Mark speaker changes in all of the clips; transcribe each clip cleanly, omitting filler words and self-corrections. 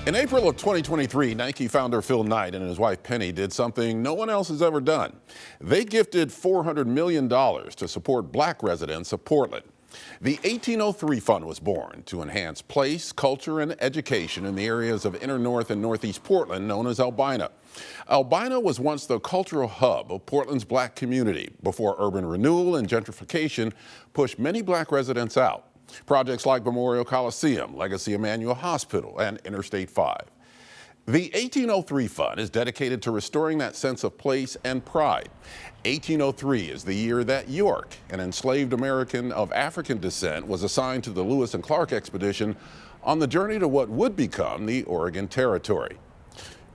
Speaker 1: In April of 2023, Nike founder Phil Knight and his wife Penny did something no one else has ever done. They gifted $400 million to support black residents of Portland. The 1803 Fund was born to enhance place, culture, and education in the areas of inner north and northeast Portland known as Albina. Albina was once the cultural hub of Portland's black community before urban renewal and gentrification pushed many black residents out. Projects like Memorial Coliseum, Legacy Emmanuel Hospital, and Interstate 5. The 1803 Fund is dedicated to restoring that sense of place and pride. 1803 is the year that York, an enslaved American of African descent, was assigned to the Lewis and Clark expedition on the journey to what would become the Oregon Territory.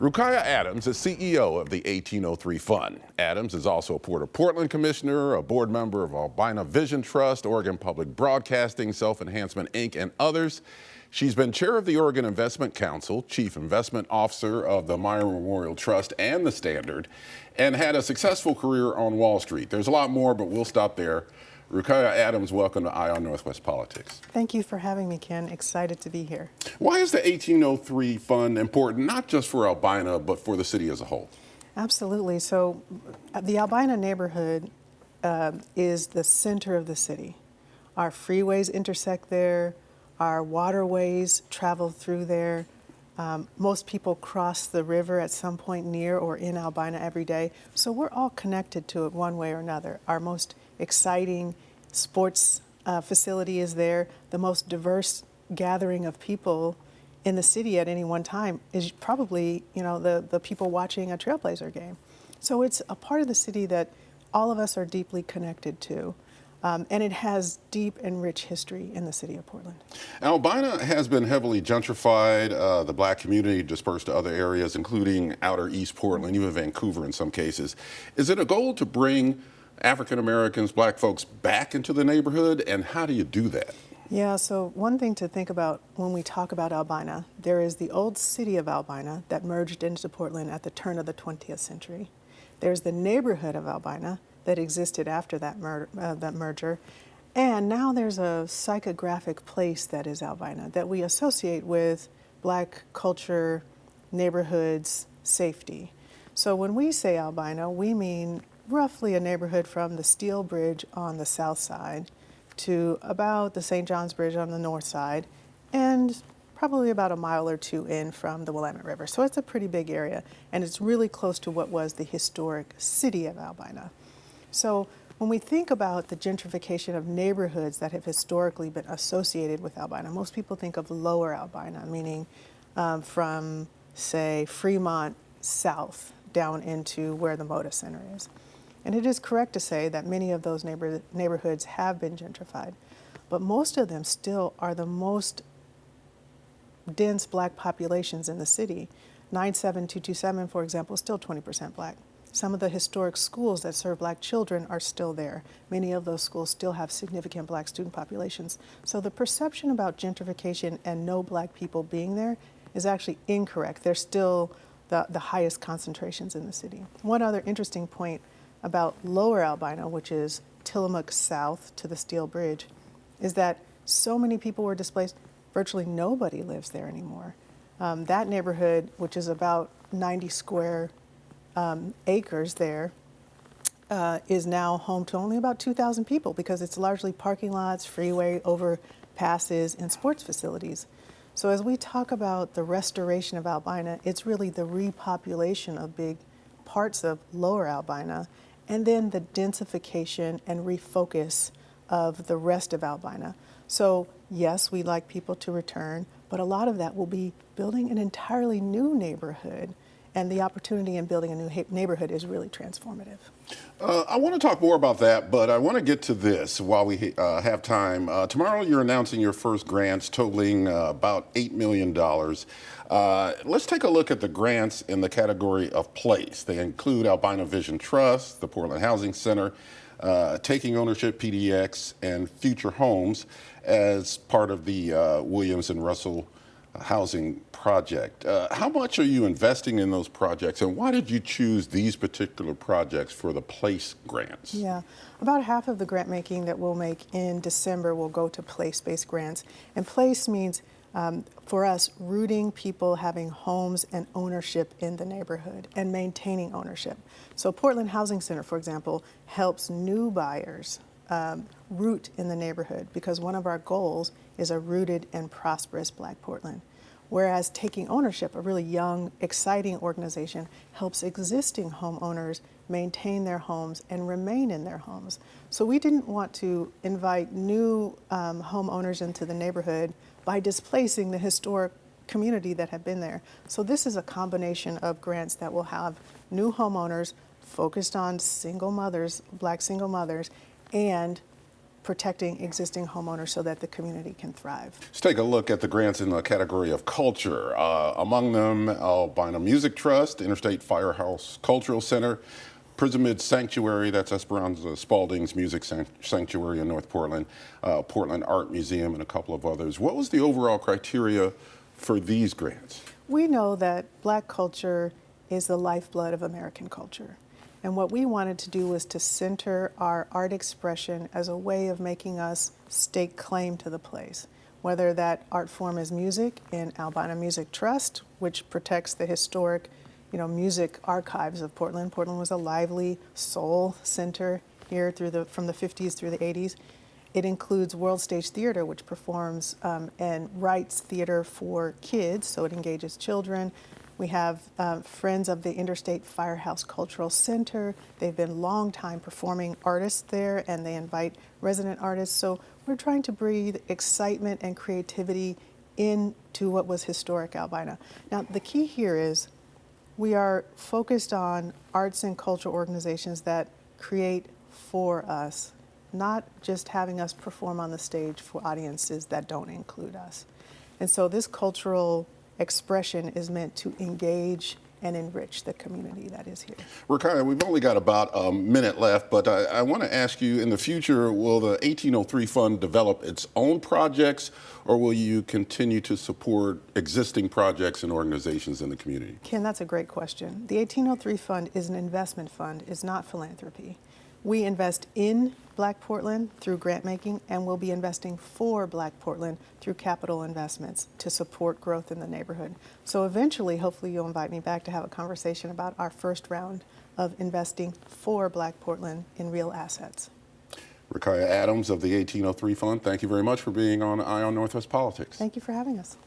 Speaker 1: Rukaiyah Adams is CEO of the 1803 Fund. Adams is also a Port of Portland commissioner, a board member of Albina Vision Trust, Oregon Public Broadcasting, Self-Enhancement, Inc., and others. She's been chair of the Oregon Investment Council, chief investment officer of the Meyer Memorial Trust and the Standard, and had a successful career on Wall Street. There's a lot more, but we'll stop there. Rukaiyah Adams, welcome to Eye on Northwest Politics.
Speaker 2: Thank you for having me, Ken. Excited to be here.
Speaker 1: Why is the 1803 Fund important, not just for Albina, but for the city as a whole?
Speaker 2: Absolutely. So the Albina neighborhood is the center of the city. Our freeways intersect there. Our waterways travel through there. Most people cross the river at some point near or in Albina every day. So we're all connected to it one way or another. Our most exciting sports facility is there. The most diverse gathering of people in the city at any one time is probably, the people watching a Trailblazer game. So it's a part of the city that all of us are deeply connected to. And it has deep and rich history in the city of Portland.
Speaker 1: Albina has been heavily gentrified. The black community dispersed to other areas, including outer East Portland, even Vancouver in some cases. Is it a goal to bring African Americans, black folks back into the neighborhood, and how do you do that?
Speaker 2: Yeah, so one thing to think about when we talk about Albina, there is the old city of Albina that merged into Portland at the turn of the 20th century. There's the neighborhood of Albina that existed after that merger. And now there's a psychographic place that is Albina that we associate with black culture, neighborhoods, safety. So when we say Albina, we mean roughly a neighborhood from the Steel Bridge on the south side to about the St. John's Bridge on the north side, and probably about a mile or two in from the Willamette River. So it's a pretty big area, and it's really close to what was the historic city of Albina. So when we think about the gentrification of neighborhoods that have historically been associated with Albina, most people think of lower Albina, meaning from, say, Fremont south down into where the Moda Center is. And it is correct to say that many of those neighborhoods have been gentrified, but most of them still are the most dense black populations in the city. 97227, for example, is still 20% black. Some of the historic schools that serve black children are still there. Many of those schools still have significant black student populations. So the perception about gentrification and no black people being there is actually incorrect. They're still the highest concentrations in the city. One other interesting point about lower Albina, which is Tillamook south to the Steel Bridge, is that so many people were displaced, virtually nobody lives there anymore. That neighborhood, which is about 90 square acres there, is now home to only about 2,000 people because it's largely parking lots, freeway overpasses, and sports facilities. So as we talk about the restoration of Albina, it's really the repopulation of big parts of lower Albina, and then the densification and refocus of the rest of Albina. So yes, we'd like people to return, but a lot of that will be building an entirely new neighborhood. And the opportunity in building a new neighborhood is really transformative.
Speaker 1: I want to talk more about that, but I want to get to this while we have time. Tomorrow you're announcing your first grants totaling about $8 million. Let's take a look at the grants in the category of place. They include Albina Vision Trust, the Portland Housing Center, Taking Ownership PDX, and Future Homes as part of the Williams and Russell housing project. How much are you investing in those projects, and why did you choose these particular projects for the PLACE grants?
Speaker 2: Yeah, about half of the grant making that we'll make in December will go to place-based grants. And PLACE means For us, rooting people having homes and ownership in the neighborhood and maintaining ownership. So Portland Housing Center, for example, helps new buyers root in the neighborhood because one of our goals is a rooted and prosperous Black Portland. Whereas taking ownership, a really young, exciting organization, helps existing homeowners maintain their homes and remain in their homes. So we didn't want to invite new homeowners into the neighborhood by displacing the historic community that had been there. So this is a combination of grants that will have new homeowners focused on single mothers, Black single mothers, and protecting existing homeowners so that the community can thrive.
Speaker 1: Let's take a look at the grants in the category of culture. Among them, Albina Music Trust, Interstate Firehouse Cultural Center, Pyramid Sanctuary, that's Esperanza Spalding's Music Sanctuary in North Portland, Portland Art Museum, and a couple of others. What was the overall criteria for these grants?
Speaker 2: We know that Black culture is the lifeblood of American culture. And what we wanted to do was to center our art expression as a way of making us stake claim to the place. Whether that art form is music in Albina Music Trust, which protects the historic, music archives of Portland. Portland was a lively soul center here from the 50s through the 80s. It includes World Stage Theater, which performs and writes theater for kids, so it engages children. We have Friends of the Interstate Firehouse Cultural Center. They've been long-time performing artists there, and they invite resident artists. So we're trying to breathe excitement and creativity into what was historic Albina. Now, the key here is we are focused on arts and cultural organizations that create for us, not just having us perform on the stage for audiences that don't include us. And so this cultural expression is meant to engage and enrich the community that is here.
Speaker 1: Rukaiyah, we've only got about a minute left, but I want to ask you, in the future, will the 1803 Fund develop its own projects, or will you continue to support existing projects and organizations in the community?
Speaker 2: Ken, that's a great question. The 1803 Fund is an investment fund, it's not philanthropy. We invest in Black Portland through grant making, and we'll be investing for Black Portland through capital investments to support growth in the neighborhood. So eventually, hopefully you'll invite me back to have a conversation about our first round of investing for Black Portland in real assets.
Speaker 1: Rukaiyah Adams of the 1803 Fund, thank you very much for being on Eye on Northwest Politics.
Speaker 2: Thank you for having us.